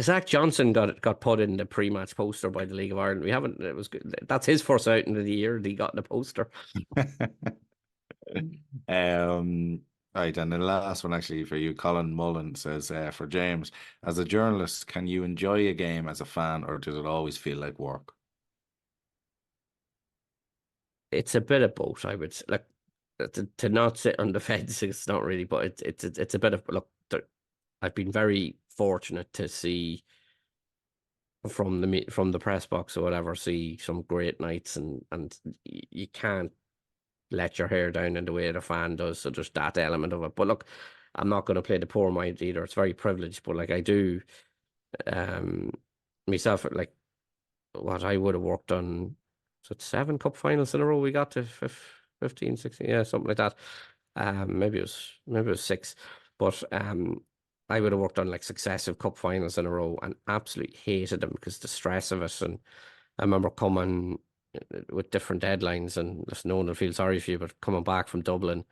Zach Johnson got put in the pre-match poster by the League of Ireland. We haven't. It was good. That's his first outing of the year. And he got in the poster. um, right, and the last one actually for you, Colin Mullen says, for James, as a journalist, can you enjoy a game as a fan, or does it always feel like work? It's a bit of both, I would say. Like to not sit on the fence, it's not really, but it's a bit of look. I've been very fortunate to see from the press box or whatever, see some great nights, and you can't let your hair down in the way the fan does. So there's that element of it. But look, I'm not going to play the poor mind either. It's very privileged, but like I do, um, myself, like what I would have worked on, so it's 7 cup finals in a row we got to 15, 16, yeah, something like that. Maybe it was 6, but I would have worked on like successive cup finals in a row and absolutely hated them because the stress of it. And I remember coming with different deadlines, and there's no one will feel sorry for you, but coming back from Dublin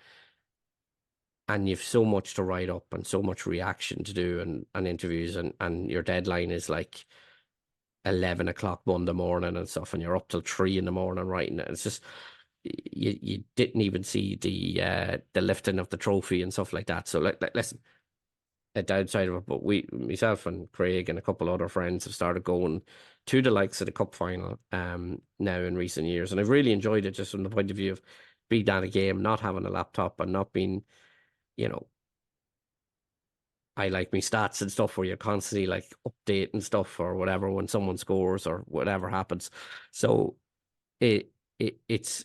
and you've so much to write up and so much reaction to do and interviews, and your deadline is like 11 o'clock Monday morning and stuff, and you're up till 3 in the morning writing it. It's just you didn't even see the lifting of the trophy and stuff like that. So like listen, a downside of it, but myself and Craig and a couple other friends have started going to the likes of the cup final now in recent years, and I've really enjoyed it just from the point of view of being at a game, not having a laptop and not being, you know, I like me stats and stuff where you're constantly like updating stuff or whatever when someone scores or whatever happens. So it's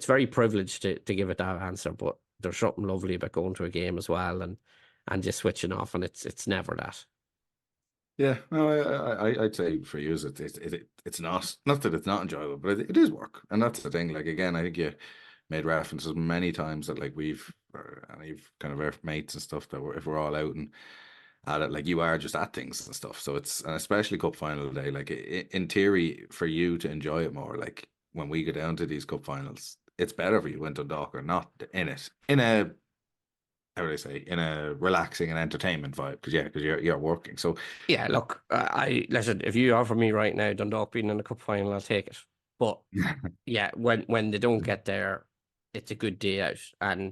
very privileged to give it that answer, but there's something lovely about going to a game as well and just switching off, and it's never that. Yeah, no, I'd say for you, it's not that it's not enjoyable, but it is work, and that's the thing. Like again, I think you made references many times that like and you've kind of our mates and stuff that if we're all out and at it, like you are just at things and stuff. So it's, and especially cup final day, like in theory, for you to enjoy it more, like when we go down to these cup finals, it's better for you when Dundalk are not in it in a, how would I say, in a relaxing and entertainment vibe, because you're working. So Yeah, look, I listen. If you offer me right now Dundalk being in the cup final, I'll take it. But yeah, when they don't get there, it's a good day out, and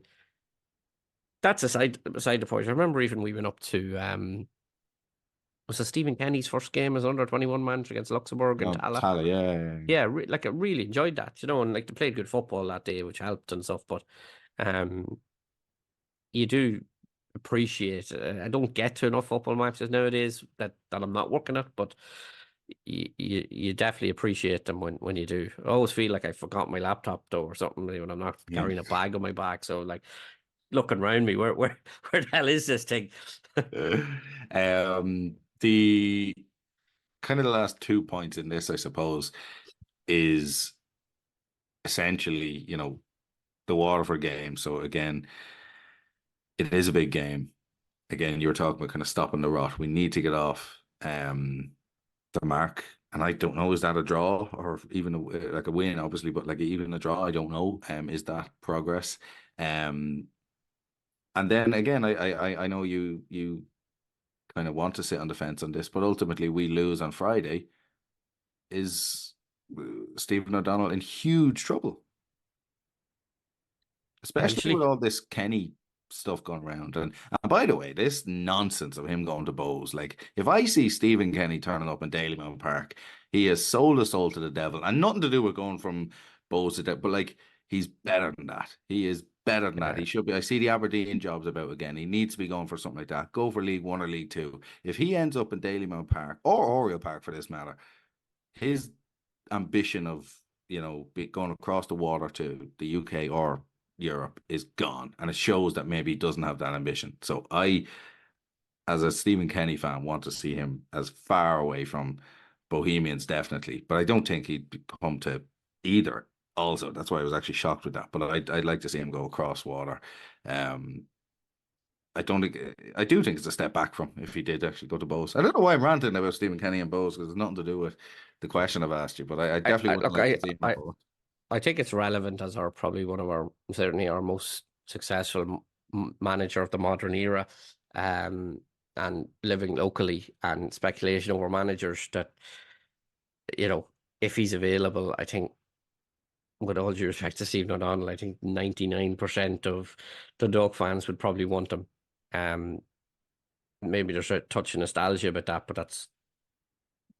that's aside the point. I remember even we went up to was it Stephen Kenny's first game as under 21 match against Luxembourg and no, Tala. Tally, yeah. Yeah, like I really enjoyed that, you know, and like they played good football that day, which helped and stuff. But um, you do appreciate. I don't get to enough football matches nowadays that I'm not working at, but you definitely appreciate them when you do. I always feel like I forgot my laptop though or something when I'm not Yeah. carrying a bag on my back. So like looking around me, where the hell is this thing? The kind of the last 2 points in this, I suppose, is essentially, the Waterford game. So again, it is a big game. Again, you were talking about kind of stopping the rot. We need to get off the mark. And I don't know, is that a draw or even like a win, obviously, but like even a draw, I don't know. Is that progress? Um, and then again, I know you kind of want to sit on the fence on this, but ultimately we lose on Friday. Is Stephen O'Donnell in huge trouble, especially with Potentially. all this Kenny stuff going around? And by the way, this nonsense of him going to Bowes, like if I see Stephen Kenny turning up in Dalymount Park, he has sold his soul to the devil, and nothing to do with going from Bowes to but like he's better than that. He is better than that. Yeah. He should be. I see the Aberdeen jobs about again. He needs to be going for something like that. Go for League One or League Two. If he ends up in Dalymount Park or Oriel Park for this matter, his ambition of going across the water to the UK or Europe is gone, and it shows that maybe he doesn't have that ambition. So I, as a Stephen Kenny fan, want to see him as far away from Bohemians, definitely, but I don't think he'd come to either. Also, that's why I was actually shocked with that. But I'd like to see him go across water. Um, I don't think I do think it's a step back from if he did actually go to Bowes. I don't know why I'm ranting about Stephen Kenny and Bowes because it's nothing to do with the question I've asked you, but I definitely would Look, like to see him at both. I think it's relevant as probably one of certainly our most successful manager of the modern era, um, and living locally and speculation over managers that, you know, if he's available, I think with all due respect to Stephen O'Donnell, I think 99% of the Dundalk fans would probably want him. Um, Maybe there's a touch of nostalgia about that, but that's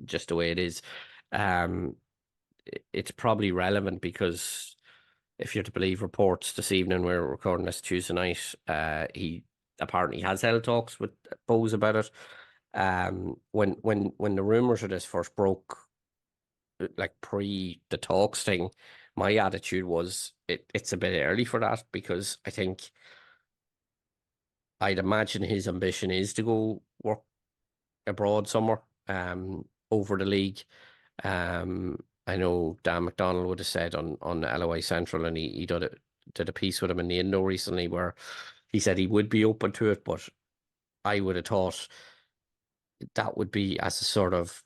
just the way it is. Um, it's probably relevant because if you're to believe reports this evening, we're recording this Tuesday night, he apparently has held talks with Bose about it. When the rumours of this first broke, like pre the talks thing, my attitude was it's a bit early for that because I think I'd imagine his ambition is to go work abroad somewhere, over the league. I know Dan McDonald would have said on LOI Central, and he did a piece with him in the Indo recently where he said he would be open to it, but I would have thought that would be as a sort of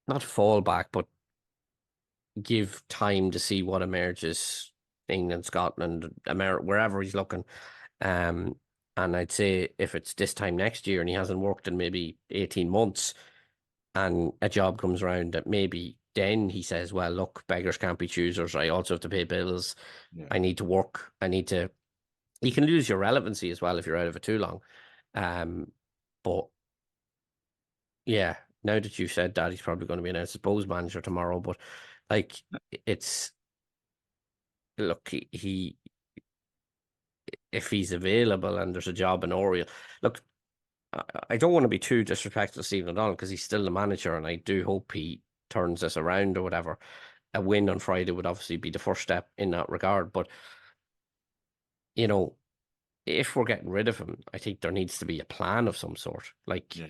not fallback, but give time to see what emerges, England, Scotland, America, wherever he's looking. Um, and I'd say if it's this time next year and he hasn't worked in maybe 18 months and a job comes around, that maybe then he says, well, look, beggars can't be choosers. I also have to pay bills. Yeah. I need to work. You can lose your relevancy as well if you're out of it too long. But yeah, now that you said that, he's probably going to be announced as Bowes manager tomorrow. But like, it's look, he if he's available and there's a job in Oriel, look, I don't want to be too disrespectful to Stephen O'Donnell because he's still the manager, and I do hope he turns this around or whatever. A win on Friday would obviously be the first step in that regard. But, you know, if we're getting rid of him, I think there needs to be a plan of some sort. Like, Yeah.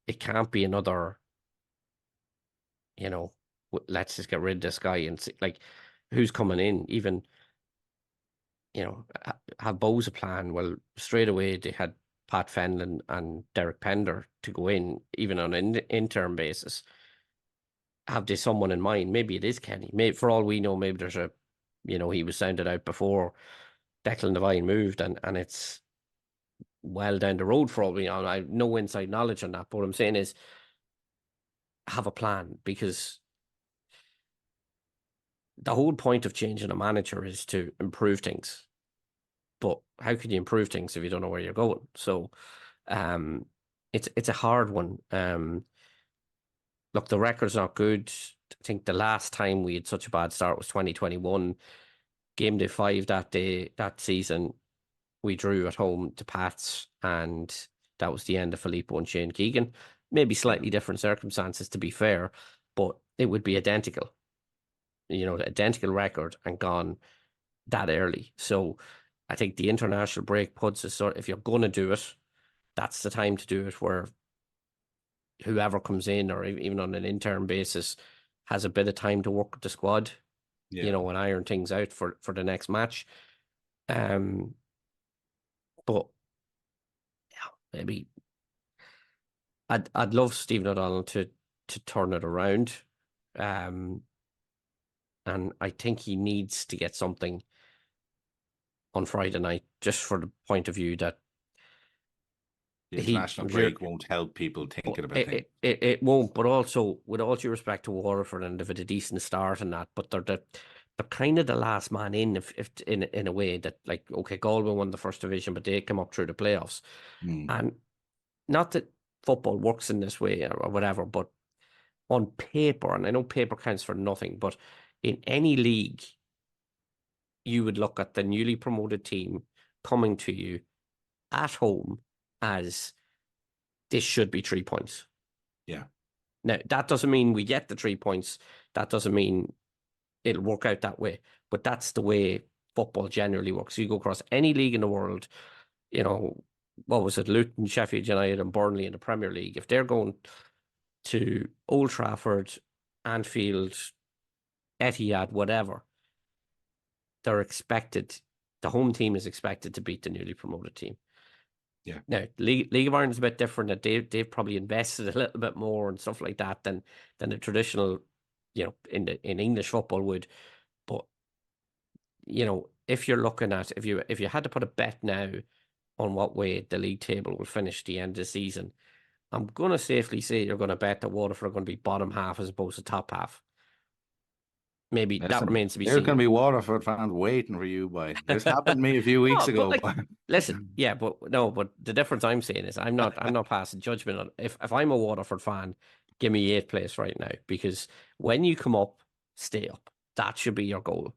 it can't be another, let's just get rid of this guy and see, like, who's coming in. Even, have Bowes a plan? Well, straight away they had Pat Fenlon and Derek Pender to go in, even on an interim basis. Have they someone in mind? Maybe it is Kenny. Maybe for all we know, maybe there's he was sounded out before Declan Devine moved, and it's well down the road for all we know. I have no inside knowledge on that, but what I'm saying is have a plan, because the whole point of changing a manager is to improve things. But how can you improve things if you don't know where you're going? So, um, it's a hard one. Look, the record's not good. I think the last time we had such a bad start was 2021. Game day 5 that season, we drew at home to Pats, and that was the end of Filippo and Shane Keegan. maybe slightly different circumstances, to be fair, but it would be identical. Identical record and gone that early. So I think the international break puts us if you're going to do it, that's the time to do it, where whoever comes in, or even on an interim basis, has a bit of time to work with the squad, and iron things out for the next match. But yeah, maybe I'd love Stephen O'Donnell to turn it around. And I think he needs to get something on Friday night, just for the point of view that the international break won't help people thinking about things. It won't, but also, with all due respect to Waterford, and they've had a decent start in that, but they're kind of the last man in, if in a way that, like, okay, Galway won the first division, but they come up through the playoffs. And not that football works in this way or whatever, but on paper, and I know paper counts for nothing, but in any league, you would look at the newly promoted team coming to you at home as, this should be 3 points. Yeah. Now, that doesn't mean we get the 3 points. That doesn't mean it'll work out that way. But that's the way football generally works. You go across any league in the world, what was it, Luton, Sheffield United and Burnley in the Premier League, if they're going to Old Trafford, Anfield, Etihad, whatever, the home team is expected to beat the newly promoted team. Yeah. Now, League of Ireland is a bit different, that they've probably invested a little bit more and stuff like that than the traditional, in English football would. But if you're looking at, if you had to put a bet now on what way the league table will finish the end of the season, I'm going to safely say you're going to bet that Waterford are going to be bottom half as opposed to top half. Maybe that remains to be seen. There's going to be Waterford fans waiting for you, boy. This happened to me a few weeks ago. Listen, yeah, but the difference I'm saying is I'm not passing judgment on, if I'm a Waterford fan, give me 8th place right now, because when you come up, stay up. That should be your goal.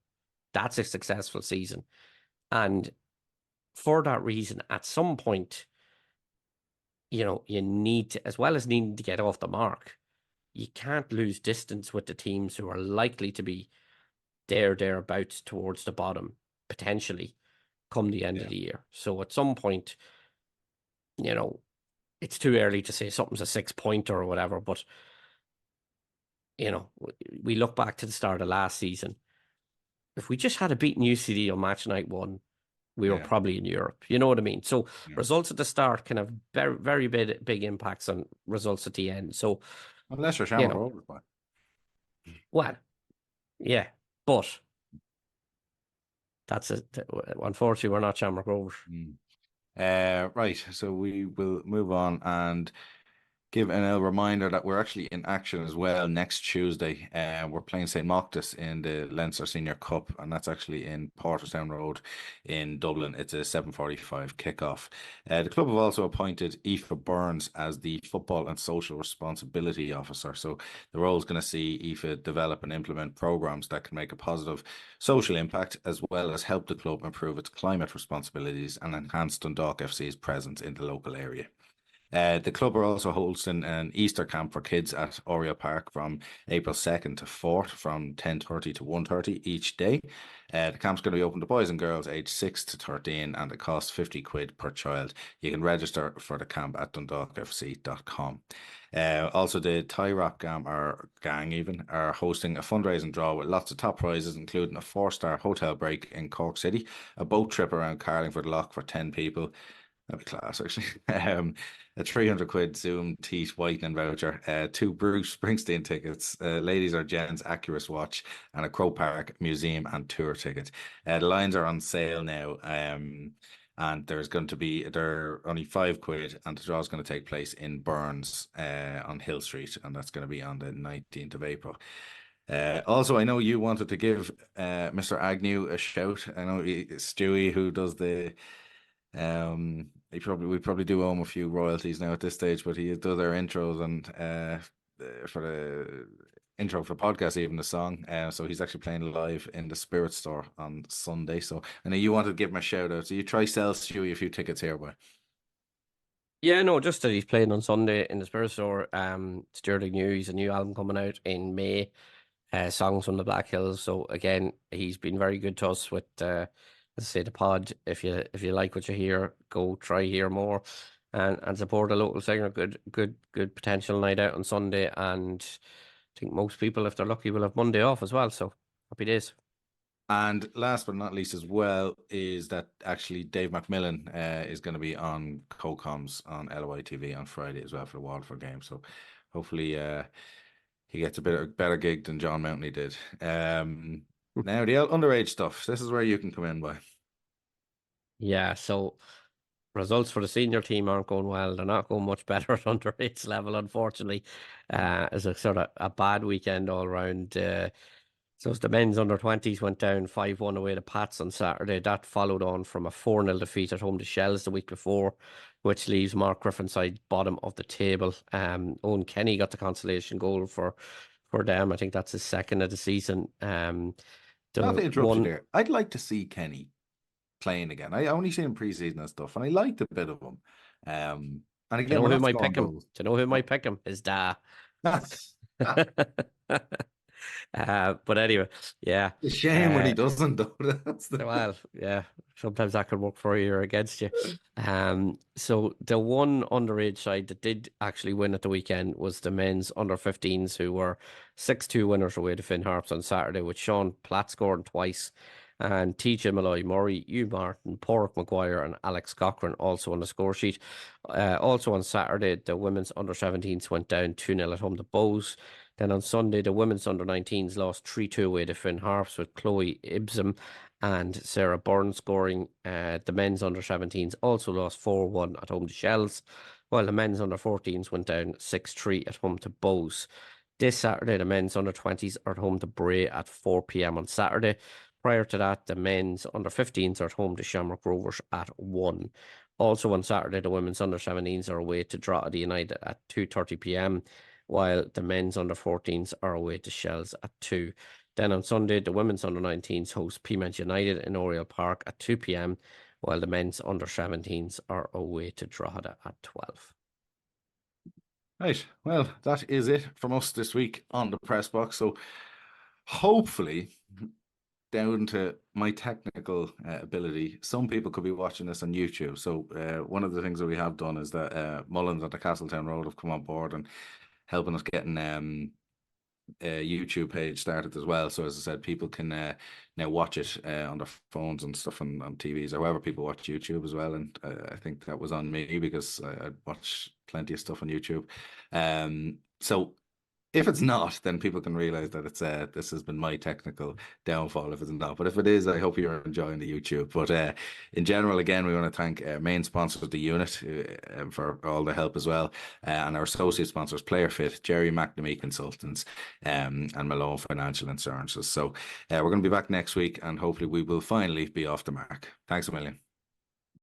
That's a successful season. And for that reason, at some point, you need to, as well as needing to get off the mark, you can't lose distance with the teams who are likely to be thereabouts towards the bottom, potentially, come the end of the year. So at some point, it's too early to say something's a 6-pointer or whatever, but we look back to the start of last season. If we just had a beaten UCD on match night 1, we were probably in Europe. You know what I mean? So results at the start can have very, very big impacts on results at the end. So unless you're Shamrock Rovers, well, yeah, but that's it. Unfortunately, we're not Shamrock Rovers. Right, so we will move on and give a reminder that we're actually in action as well next Tuesday. We're playing St. Moctus in the Leinster Senior Cup, and that's actually in Porterstown Road in Dublin. It's a 7:45 kickoff. The club have also appointed Aoife Burns as the Football and Social Responsibility Officer. So the role is going to see Aoife develop and implement programs that can make a positive social impact, as well as help the club improve its climate responsibilities and enhance Dundalk FC's presence in the local area. The club are also hosting an Easter camp for kids at Oriel Park from April 2nd to 4th from 10:30 to 1:30 each day. The camp's going to be open to boys and girls aged 6 to 13, and it costs 50 quid per child. You can register for the camp at dundalkfc.com. Also, the Tie Rock gang are hosting a fundraising draw with lots of top prizes, including a 4-star hotel break in Cork City, a boat trip around Carlingford Lough for 10 people. That'd be class, actually. A 300 quid Zoom teeth whitening voucher, 2 Bruce Springsteen tickets, ladies or gents Accurus watch, and a Croke Park museum and tour ticket. The lines are on sale now, and they're only 5 quid, and the draw is going to take place in Burns on Hill Street, and that's going to be on the 19th of April. Also, I know you wanted to give Mr. Agnew a shout. I know Stewie, who does the we probably do owe him a few royalties now at this stage, but he does our intros and for the intro for podcast, even the song. So he's actually playing live in the Spirit Store on Sunday. So I know you wanted to give him a shout out. So you try sell Stewie a few tickets here, boy. Yeah, no, just that he's playing on Sunday in the Spirit Store. Sterling New, he's a new album coming out in May. Songs from the Black Hills. So again, he's been very good to us with, let's say, the pod. If you like what you hear, go try hear more, and support a local singer. Good potential night out on Sunday, and I think most people, if they're lucky, will have Monday off as well. So happy days. And last but not least, as well, is that actually Dave McMillan is going to be on co-coms on LOI TV on Friday as well for the Waterford game. So hopefully he gets a bit better gig than John Mountney did. Now the underage stuff. This is where you can come in by. Yeah, so results for the senior team aren't going well. They're not going much better at underage level, unfortunately. It's a sort of a bad weekend all round. So as the men's under-20s went down 5-1 away to Pats on Saturday. That followed on from a 4-0 defeat at home to Shells the week before, which leaves Mark Griffin's side bottom of the table. Owen Kenny got the consolation goal for them. I think that's his second of the season. Not The to interrupt you one, there. I'd like to see Kenny playing again. I only see him preseason and stuff, and I liked a bit of him. And do you again, know we're who not might scoring pick him? goals. Do you know who might Oh. pick him? His dad. But anyway, yeah. It's a shame when he Uh, doesn't, though. That's the... well, yeah. Sometimes that could work for you or against you. So the one underage side that did actually win at the weekend was the men's under 15s, who were 6-2 winners away to Finn Harps on Saturday, with Sean Platt scoring twice, and TJ Malloy, Murray, Hugh Martin, Porrick Maguire, and Alex Cochran also on the score sheet. Also on Saturday, the women's under 17s went down 2-0 at home to Bows. Then on Sunday, the women's under 19s lost 3-2 away to Finn Harps, with Chloe Ibsen and Sarah Byrne scoring. The men's under 17s also lost 4-1 at home to Shells, while the men's under 14s went down 6-3 at home to Bows. This Saturday, the men's under 20s are at home to Bray at 4 p.m. on Saturday. Prior to that, the men's under 15s are at home to Shamrock Rovers at 1. Also on Saturday, the women's under 17s are away to Drogheda United at 2:30 p.m., while the men's under 14s are away to Shells at 2. Then on Sunday, the women's under 19s host Peamount United in Oriel Park at 2 p.m., while the men's under 17s are away to Drogheda at 12. Right. Well, that is it from us this week on the press box. So hopefully, down to my technical ability, some people could be watching this on YouTube. So one of the things that we have done is that Mullins at the Castletown Road have come on board and helping us getting a YouTube page started as well. So as I said, people can now watch it on their phones and stuff on TVs, or however people watch YouTube as well. And I think that was on me because I watch plenty of stuff on YouTube. So if it's not, then people can realize that it's this has been my technical downfall if it's not. But if it is, I hope you're enjoying the YouTube. But in general, again, we want to thank our main sponsors, the unit, for all the help as well, and our associate sponsors, PlayerFit, Jerry McNamee Consultants, and Malone Financial Insurances. So we're going to be back next week, and hopefully we will finally be off the mark. Thanks a million.